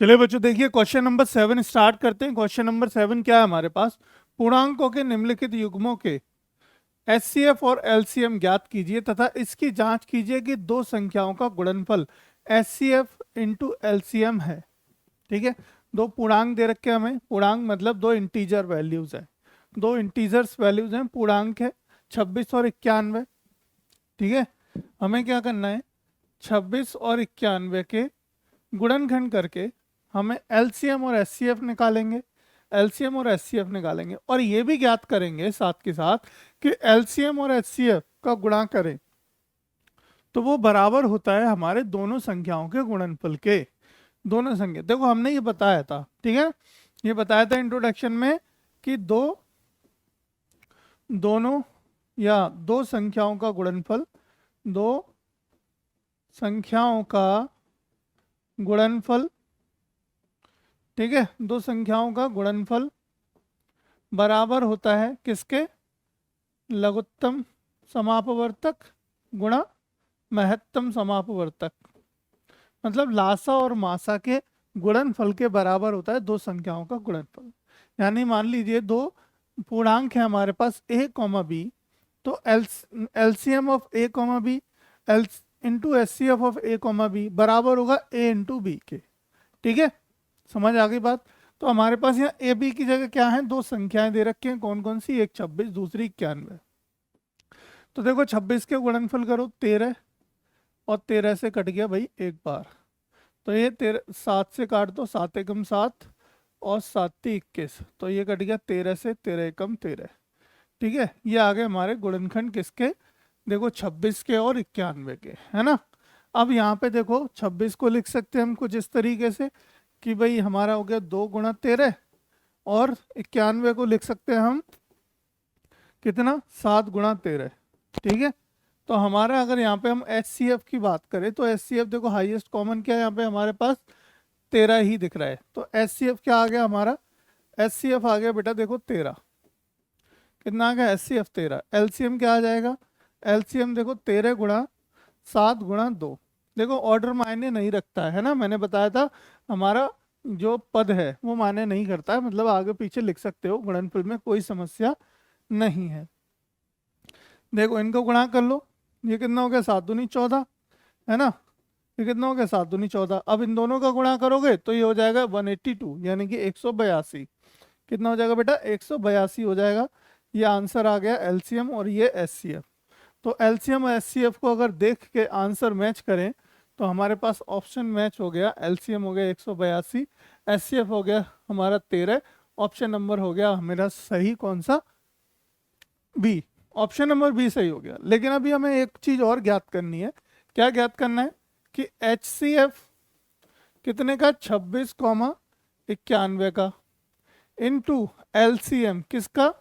चलिए बच्चों देखिए क्वेश्चन नंबर 7 स्टार्ट करते हैं। क्वेश्चन नंबर 7 क्या है हमारे पास, पूर्णांकों के निम्नलिखित युग्मों के एचसीएफ और एलसीएम ज्ञात कीजिए तथा इसकी जांच कीजिए कि दो संख्याओं का गुणनफल एचसीएफ इंटू एलसीएम है। ठीक है, दो पूर्णांक दे रखे हैं हमें, पूर्णांक मतलब दो इंटीजर वैल्यूज है, दो इंटीजर्स वैल्यूज हैं, पूर्णांक है 26 और 91। ठीक है, हमें क्या करना है, 26 और 91 के गुणनखंड करके हमें एलसीएम और एचसीएफ निकालेंगे, एलसीएम और एचसीएफ निकालेंगे और ये भी ज्ञात करेंगे साथ के साथ कि एलसीएम और एचसीएफ का गुणा करें तो वो बराबर होता है हमारे दोनों संख्याओं के गुणनफल के। दोनों संख्या देखो हमने ये बताया था, ठीक है, ये बताया था इंट्रोडक्शन में कि दोनों या दो संख्याओं का गुणनफल, दो संख्याओं का गुणनफल, ठीक है, दो संख्याओं का गुणनफल बराबर होता है किसके, लघुत्तम समापवर्तक गुणा महत्तम समापवर्तक, मतलब लासा और मासा के गुणनफल के बराबर होता है दो संख्याओं का गुणनफल। यानी मान लीजिए दो पूर्णांक है हमारे पास a कॉमा बी, तो LCM of a comma B L into HCF of a comma B बराबर होगा a इंटू बी के। ठीक है, समझ आ गई बात। तो हमारे पास यहाँ ए बी की जगह क्या है, दो संख्याएं दे रखी हैं, कौन कौन सी, एक 26 दूसरी 91। तो देखो 26 के गुणनफल करो 13 और 13 से कट गया भाई एक बार, तो ये 13 7 से काट दो, 7 एकम 7 और 7 21, तो ये कट गया 13 से, 13 एकम 13। ठीक है, ये आ गए हमारे गुणनखंड किसके, देखो 26 के और 91 के, है ना। अब यहाँ पे देखो 26 को लिख सकते हैं हम कुछ इस तरीके से कि भाई हमारा हो गया 2 गुणा 13 और 91 को लिख सकते हैं हम कितना, 7 गुणा 13। ठीक है, तो हमारा अगर यहाँ पे हम एचसीएफ की बात करें तो एचसीएफ देखो हाईएस्ट कॉमन क्या है यहाँ पे हमारे पास 13 ही दिख रहा है, तो एचसीएफ क्या आ गया हमारा, एचसीएफ आ गया बेटा देखो 13, कितना आ गया एचसीएफ 13। एलसीएम क्या आ जाएगा, एलसीएम देखो 13 गुणा 7 गुणा 2। देखो ऑर्डर मायने नहीं रखता है ना, मैंने बताया था हमारा जो पद है वो मायने नहीं करता है, मतलब आगे पीछे लिख सकते हो, गुणनफल में कोई समस्या नहीं है। देखो इनको गुणा कर लो, ये कितना हो गया 7 दूनी 14, है ना, ये कितना हो गया 7 दूनी 14। अब इन दोनों का गुणा करोगे तो ये हो जाएगा 182 यानी कि 182। कितना हो जाएगा बेटा 182 हो जाएगा। ये आंसर आ गया एलसीएम और ये एचसीएफ। तो एलसीएम और एचसीएफ को अगर देख के आंसर मैच करें तो हमारे पास ऑप्शन मैच हो गया, एलसीएम हो गया 182, एचसीएफ हो गया हमारा 13, ऑप्शन नंबर हो गया मेरा सही कौन सा, बी, ऑप्शन नंबर बी सही हो गया। लेकिन अभी हमें एक चीज और ज्ञात करनी है, क्या ज्ञात करना है कि एचसीएफ कितने का, 26 कॉमा 91 का, इनटू एलसीएम किसका,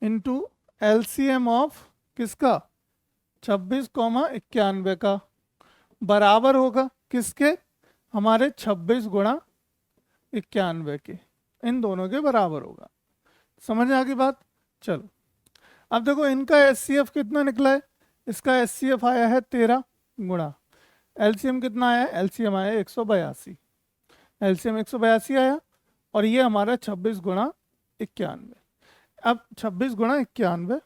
इनटू एलसीएम ऑफ किसका 26 कॉमा 91 का, बराबर होगा किसके, हमारे 26 गुणा 91 के, इन दोनों के बराबर होगा। समझ आ गई बात। चलो अब देखो इनका एचसीएफ कितना निकला है, इसका एचसीएफ आया है 13 गुणा, एलसीएम कितना आया है, एलसीएम आया है 182, एलसीएम 182 आया और ये हमारा 26 गुणा 91। अब 26 गुणा 91,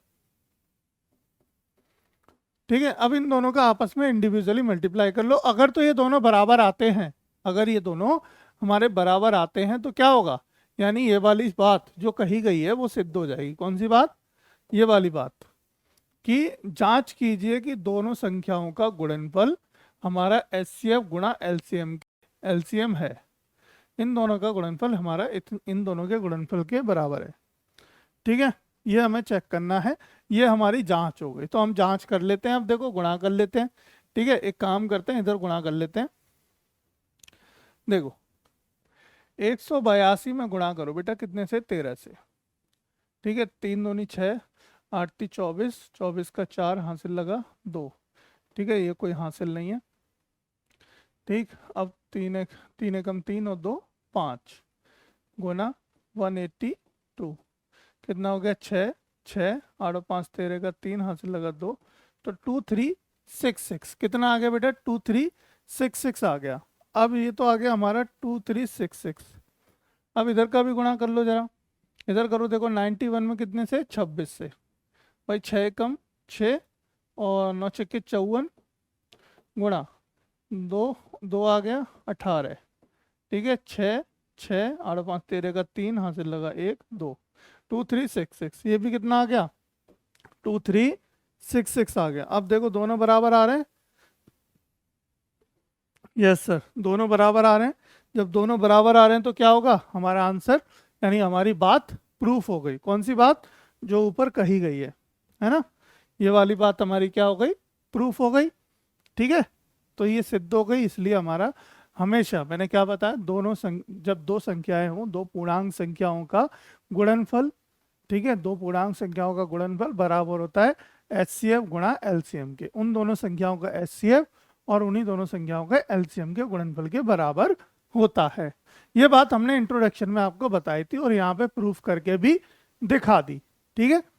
ठीक है, अब इन दोनों का आपस में इंडिविजुअली मल्टीप्लाई कर लो। अगर तो ये दोनों बराबर आते हैं, अगर ये दोनों हमारे बराबर आते हैं तो क्या होगा, यानी ये वाली बात जो कही गई है वो सिद्ध हो जाएगी। कौन सी बात, ये वाली बात कि जांच कीजिए कि दोनों संख्याओं का गुणनफल हमारा एचसीएफ गुणा एलसीएम एलसीएम है, इन दोनों का गुणनफल हमारा इन दोनों के गुणनफल के बराबर है। ठीक है, ये हमें चेक करना है, ये हमारी जांच हो गई। तो हम जांच कर लेते हैं, अब देखो गुणा कर लेते हैं। ठीक है, एक काम करते हैं, इधर गुणा कर लेते हैं। देखो 182 में गुणा करो बेटा कितने से, 13 से। ठीक है, 3 दूनी 6, 8 ती 24, 24 का 4 हासिल लगा 2। ठीक है, ये कोई हासिल नहीं है। ठीक, अब 3 एकम 3 और 2 5 गुना 182, कितना हो गया 6, 6 8 और 5 13 का 3 हासिल लगा 2, तो 2366, कितना आ गया बेटा 2366 आ गया। अब ये तो आ गया हमारा 2366। अब इधर का भी गुणा कर लो जरा, इधर करो, देखो 91 में कितने से, 26 से, भाई 6 कम 6 और 9 छक्के 54 गुणा 2, 2 आ गया 18, ठीक है, 6 6 8 5 13 का 3 हासिल लगा 1 2, 2366। ये भी कितना आ गया, 2366 आ गया। अब देखो दोनों बराबर आ रहे हैं, यस सर, दोनों बराबर आ रहे हैं। जब दोनों बराबर आ रहे हैं तो क्या होगा, हमारा आंसर यानी हमारी बात प्रूफ हो गई। कौन सी बात, जो ऊपर कही गई है ना, ये वाली बात हमारी क्या हो गई, प्रूफ हो गई। ठीक है, तो ये सिद्ध हो गई। इसलिए हमारा हमेशा, मैंने क्या बताया, जब दो संख्याएं हों, दो पूर्णांक संख्याओं का गुणनफल, ठीक है, दो पूर्णांक संख्याओं का गुणनफल बराबर होता है HCF गुणा LCM के। उन दोनों संख्याओं का HCF और उन्हीं दोनों संख्याओं का LCM के गुणनफल के बराबर होता है। ये बात हमने इंट्रोडक्शन में आपको बताई थी और यहाँ पे प्रूफ करके भी दिखा दी। ठीक है।